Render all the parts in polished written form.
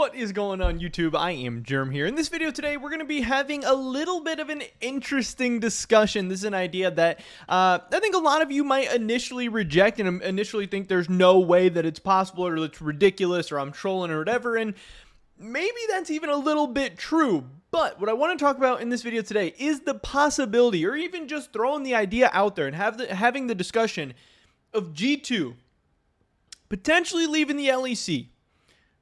What is going on, YouTube? I am Germ here. In this video today, we're going to be having a little bit of an interesting discussion. This is an idea that I think a lot of you might initially reject and initially think there's no way that it's possible or it's ridiculous or I'm trolling or whatever. And maybe that's even a little bit true. But what I want to talk about in this video today is the possibility, or even just throwing the idea out there and having the discussion of G2 potentially leaving the LEC,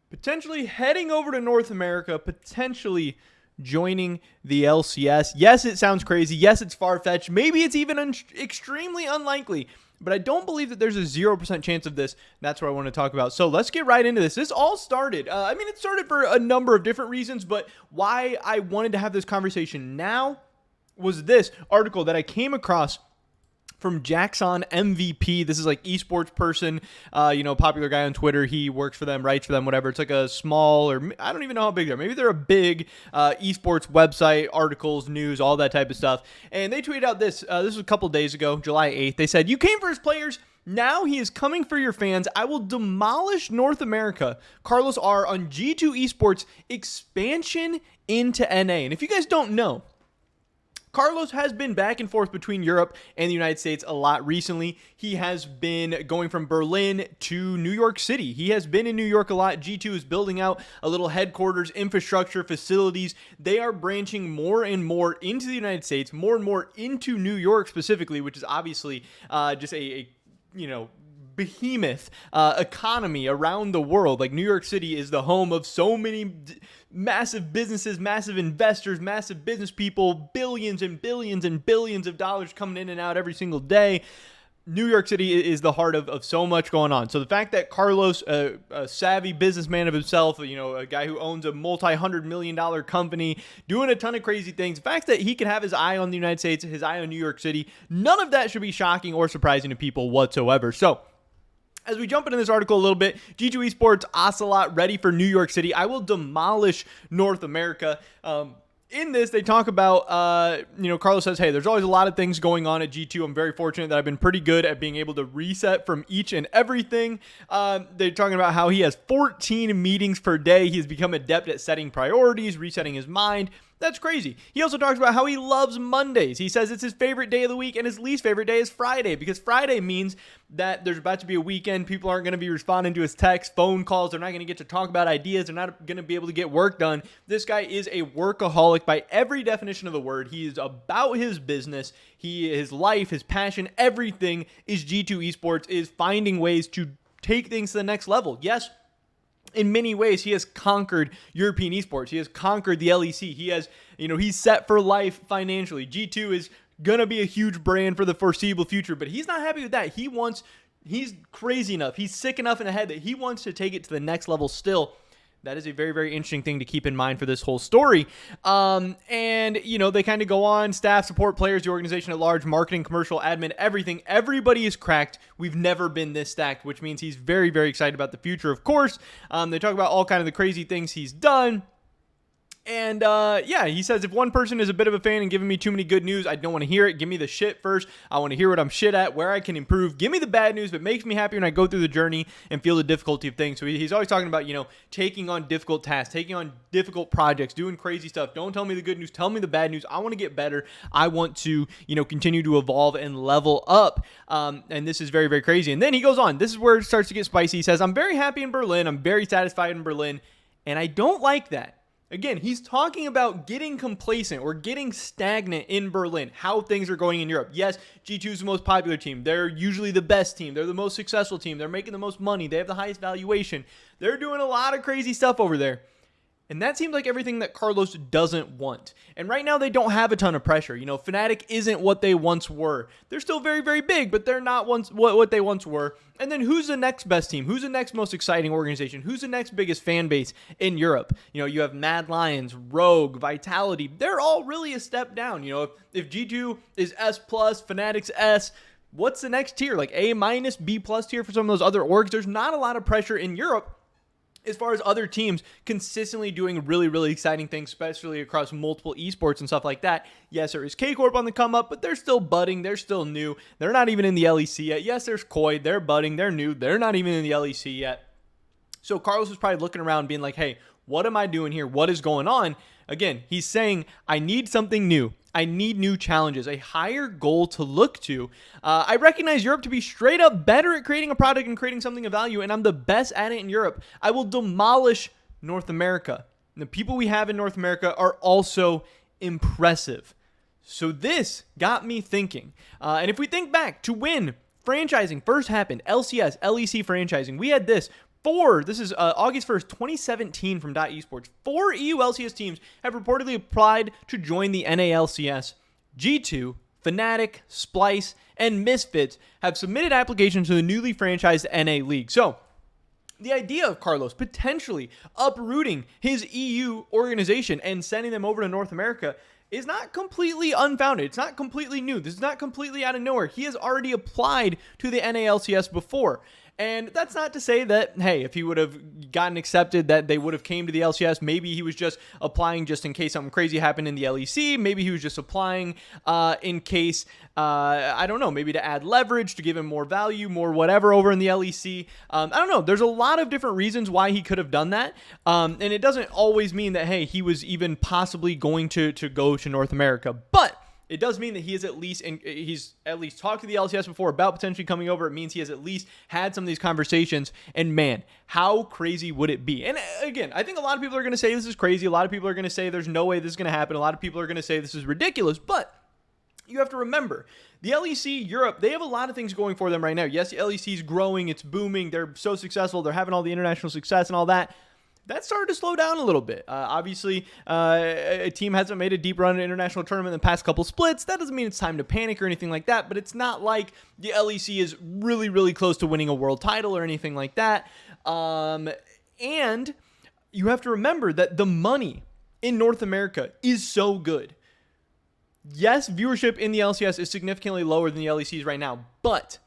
potentially heading over to North America, potentially joining the LCS. Yes, it sounds crazy. Yes, it's far-fetched. Maybe it's even extremely unlikely. But I don't believe that there's a 0% chance of this. That's what I want to talk about. So let's get right into this. This all started, it started for a number of different reasons, but why I wanted to have this conversation now was this article that I came across from Jackson MVP. This is like esports person, popular guy on Twitter. He works for them, writes for them, whatever. It's like a small, or I don't even know how big they're. Maybe they're a big esports website, articles, news, all that type of stuff. And they tweeted out this. This was a couple days ago, July 8th. They said, "You came for his players. Now he is coming for your fans. I will demolish North America. Carlos R on G2 Esports expansion into NA." And if you guys don't know, Carlos has been back and forth between Europe and the United States a lot recently. He has been going from Berlin to New York City. He has been in New York a lot. G2 is building out a little headquarters, infrastructure, facilities. They are branching more and more into the United States, more and more into New York specifically, which is obviously just a behemoth economy around the world. Like, New York City is the home of so many massive businesses, massive investors, massive business people, billions and billions and billions of dollars coming in and out every single day. New York City is the heart of so much going on. So the fact that Carlos, a savvy businessman of himself, a guy who owns a multi-$100 million company, doing a ton of crazy things, the fact that he could have his eye on the United States, his eye on New York City, none of that should be shocking or surprising to people whatsoever. So as we jump into this article a little bit, G2 Esports Ocelot ready for New York City. I will demolish North America. In this, they talk about, Carlos says, hey, there's always a lot of things going on at G2. I'm very fortunate that I've been pretty good at being able to reset from each and everything. They're talking about how he has 14 meetings per day. He has become adept at setting priorities, resetting his mind. That's crazy. He also talks about how he loves Mondays. He says it's his favorite day of the week, and his least favorite day is Friday, because Friday means that there's about to be a weekend. People aren't going to be responding to his texts, phone calls. They're not going to get to talk about ideas. They're not going to be able to get work done. This guy is a workaholic by every definition of the word. He is about his business. His life, his passion, everything is G2 Esports, is finding ways to take things to the next level. Yes, in many ways, he has conquered European esports. He has conquered the LEC. He has, he's set for life financially. G2 is going to be a huge brand for the foreseeable future, but he's not happy with that. He's crazy enough. He's sick enough in the head that he wants to take it to the next level still. That is a very, very interesting thing to keep in mind for this whole story. They kind of go on, staff, support, players, the organization at large, marketing, commercial, admin, everything. Everybody is cracked. We've never been this stacked, which means he's very, very excited about the future, of course. They talk about all kind of the crazy things he's done. And, he says, if one person is a bit of a fan and giving me too many good news, I don't want to hear it. Give me the shit first. I want to hear what I'm shit at, where I can improve. Give me the bad news that makes me happy when I go through the journey and feel the difficulty of things. So he's always talking about, taking on difficult tasks, taking on difficult projects, doing crazy stuff. Don't tell me the good news. Tell me the bad news. I want to get better. I want to, continue to evolve and level up. And this is very, very crazy. And then he goes on. This is where it starts to get spicy. He says, I'm very happy in Berlin. I'm very satisfied in Berlin. And I don't like that. Again, he's talking about getting complacent or getting stagnant in Berlin, how things are going in Europe. Yes, G2 is the most popular team. They're usually the best team. They're the most successful team. They're making the most money. They have the highest valuation. They're doing a lot of crazy stuff over there. And that seems like everything that Carlos doesn't want. And right now they don't have a ton of pressure. Fnatic isn't what they once were. They're still very, very big, but they're not what they once were. And then who's the next best team? Who's the next most exciting organization? Who's the next biggest fan base in Europe? You have Mad Lions, Rogue, Vitality. They're all really a step down. If G2 is S+, Fnatic's S, what's the next tier? Like A-, B+ tier for some of those other orgs. There's not a lot of pressure in Europe as far as other teams consistently doing really, really exciting things, especially across multiple esports and stuff like that. Yes, there is K-Corp on the come up, but they're still budding. They're still new. They're not even in the LEC yet. Yes, there's Koi. They're budding. They're new. They're not even in the LEC yet. So Carlos is probably looking around being like, hey, what am I doing here? What is going on? Again, he's saying, I need something new. I need new challenges, a higher goal to look to. I recognize Europe to be straight up better at creating a product and creating something of value, and I'm the best at it in Europe. I will demolish North America. And the people we have in North America are also impressive. So this got me thinking. And if we think back to when franchising first happened, LCS, LEC franchising, we had this. This is August 1st, 2017 from .esports. 4 EU LCS teams have reportedly applied to join the NALCS. G2, Fnatic, Splice, and Misfits have submitted applications to the newly franchised NA League. So, the idea of Carlos potentially uprooting his EU organization and sending them over to North America is not completely unfounded. It's not completely new. This is not completely out of nowhere. He has already applied to the NALCS before. And that's not to say that, hey, if he would have gotten accepted, that they would have came to the LCS. Maybe he was just applying just in case something crazy happened in the LEC. Maybe he was just applying in case, I don't know, maybe to add leverage, to give him more value, more whatever over in the LEC. I don't know. There's a lot of different reasons why he could have done that. And it doesn't always mean that, hey, he was even possibly going to go to North America. But it does mean that he's at least talked to the LCS before about potentially coming over. It means he has at least had some of these conversations. And man, how crazy would it be? And again, I think a lot of people are going to say this is crazy. A lot of people are going to say there's no way this is going to happen. A lot of people are going to say this is ridiculous. But you have to remember, the LEC Europe, they have a lot of things going for them right now. Yes, the LEC is growing. It's booming. They're so successful. They're having all the international success and all that. That started to slow down a little bit. Obviously, a team hasn't made a deep run in an international tournament in the past couple splits. That doesn't mean it's time to panic or anything like that, but it's not like the LEC is really, really close to winning a world title or anything like that. And you have to remember that the money in North America is so good. Yes, viewership in the LCS is significantly lower than the LECs right now, but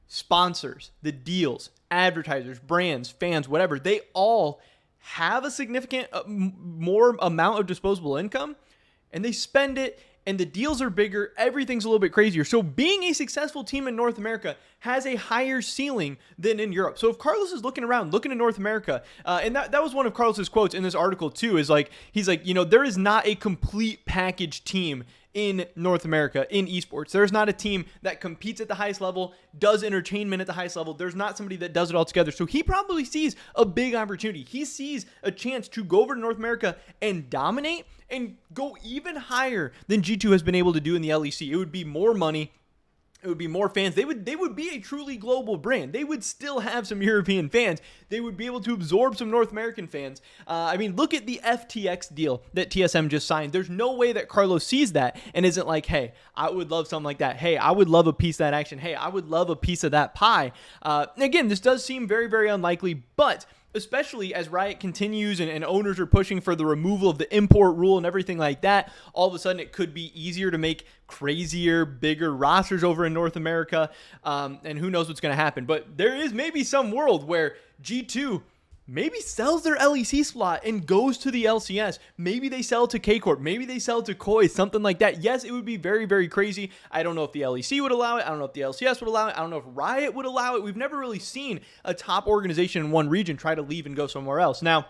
sponsors, the deals, advertisers, brands, fans, whatever, they all have a significant more amount of disposable income, and they spend it, and the deals are bigger. Everything's a little bit crazier. So being a successful team in North America has a higher ceiling than in Europe. So if Carlos is looking around, looking at North America, and that was one of Carlos's quotes in this article too, is like, he's like, there is not a complete package team in North America in esports. There's not a team that competes at the highest level, does entertainment at the highest level. There's not somebody that does it all together. So he probably sees a big opportunity. He sees a chance to go over to North America and dominate and go even higher than G2 has been able to do in the LEC. It would be more money. It would be more fans. They would be a truly global brand. They would still have some European fans. They would be able to absorb some North American fans. Look at the FTX deal that TSM just signed. There's no way that Carlos sees that and isn't like, hey, I would love something like that. Hey, I would love a piece of that action. Hey, I would love a piece of that pie. Again, this does seem very, very unlikely, but especially as Riot continues and owners are pushing for the removal of the import rule and everything like that, all of a sudden it could be easier to make crazier, bigger rosters over in North America, and who knows what's going to happen. But there is maybe some world where G2 maybe sells their LEC slot and goes to the LCS. Maybe they sell to K-Corp. Maybe they sell to Koi, something like that. Yes, it would be very, very crazy. I don't know if the LEC would allow it. I don't know if the LCS would allow it. I don't know if Riot would allow it. We've never really seen a top organization in one region try to leave and go somewhere else. Now,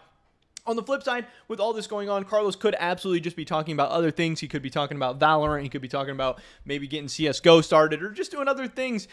on the flip side, with all this going on, Carlos could absolutely just be talking about other things. He could be talking about Valorant. He could be talking about maybe getting CSGO started or just doing other things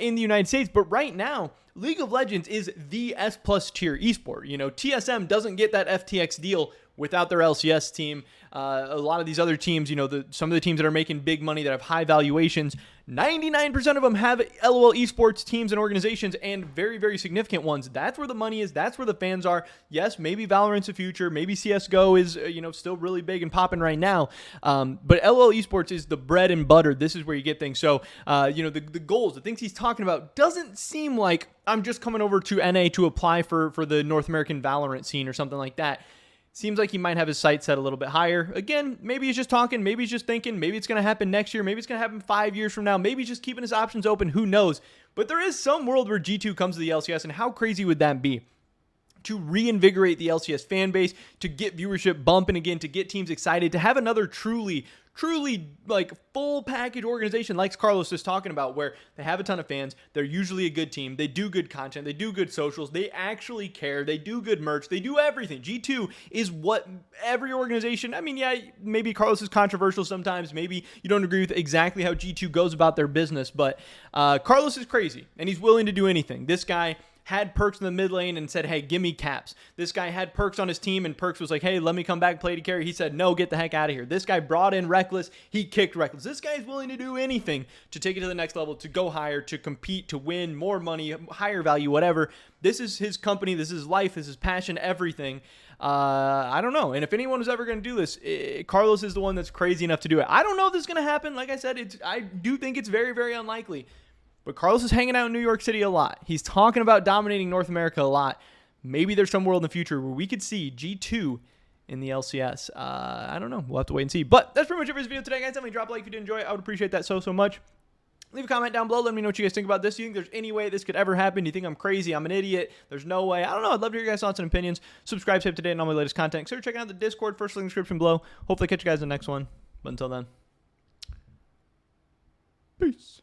in the United States. But right now, League of Legends is the S+ tier esport. TSM doesn't get that FTX deal without their LCS team. A lot of these other teams, some of the teams that are making big money that have high valuations, 99% of them have LOL esports teams and organizations, and very, very significant ones. That's where the money is. That's where the fans are. Yes, maybe Valorant's the future. Maybe CSGO is, still really big and popping right now. But LOL esports is the bread and butter. This is where you get things. So, the goals, the things he's talking about doesn't seem like I'm just coming over to NA to apply for the North American Valorant scene or something like that. Seems like he might have his sights set a little bit higher. Again, maybe he's just talking. Maybe he's just thinking. Maybe it's going to happen next year. Maybe it's going to happen 5 years from now. Maybe he's just keeping his options open. Who knows? But there is some world where G2 comes to the LCS, and how crazy would that be? to reinvigorate the LCS fan base, to get viewership bumping again, to get teams excited, to have another truly like full package organization like Carlos is talking about, where they have a ton of fans, they're usually a good team, they do good content, they do good socials, they actually care, they do good merch, they do everything. G2 is what every organization, I mean, yeah, maybe Carlos is controversial sometimes, maybe you don't agree with exactly how G2 goes about their business, but Carlos is crazy and he's willing to do anything. This guy had Perkz in the mid lane and said, hey, give me caps. This guy had Perkz on his team and Perkz was like, hey, let me come back, play to carry. He said, no, get the heck out of here. This guy brought in Rekkles. He kicked Rekkles. This guy is willing to do anything to take it to the next level, to go higher, to compete, to win more money, higher value, whatever. This is his company. This is his life. This is his passion, everything. I don't know. And if anyone is ever going to do this, Carlos is the one that's crazy enough to do it. I don't know if this is going to happen. Like I said, I do think it's very, very unlikely. But Carlos is hanging out in New York City a lot. He's talking about dominating North America a lot. Maybe there's some world in the future where we could see G2 in the LCS. I don't know. We'll have to wait and see. But that's pretty much it for this video today, guys. Definitely drop a like if you did enjoy it. I would appreciate that so much. Leave a comment down below. Let me know what you guys think about this. Do you think there's any way this could ever happen? Do you think I'm crazy? I'm an idiot? There's no way. I don't know. I'd love to hear your guys' thoughts and opinions. Subscribe to today and all my latest content. Consider checking out the Discord. First link in the description below. Hopefully catch you guys in the next one. But until then, peace.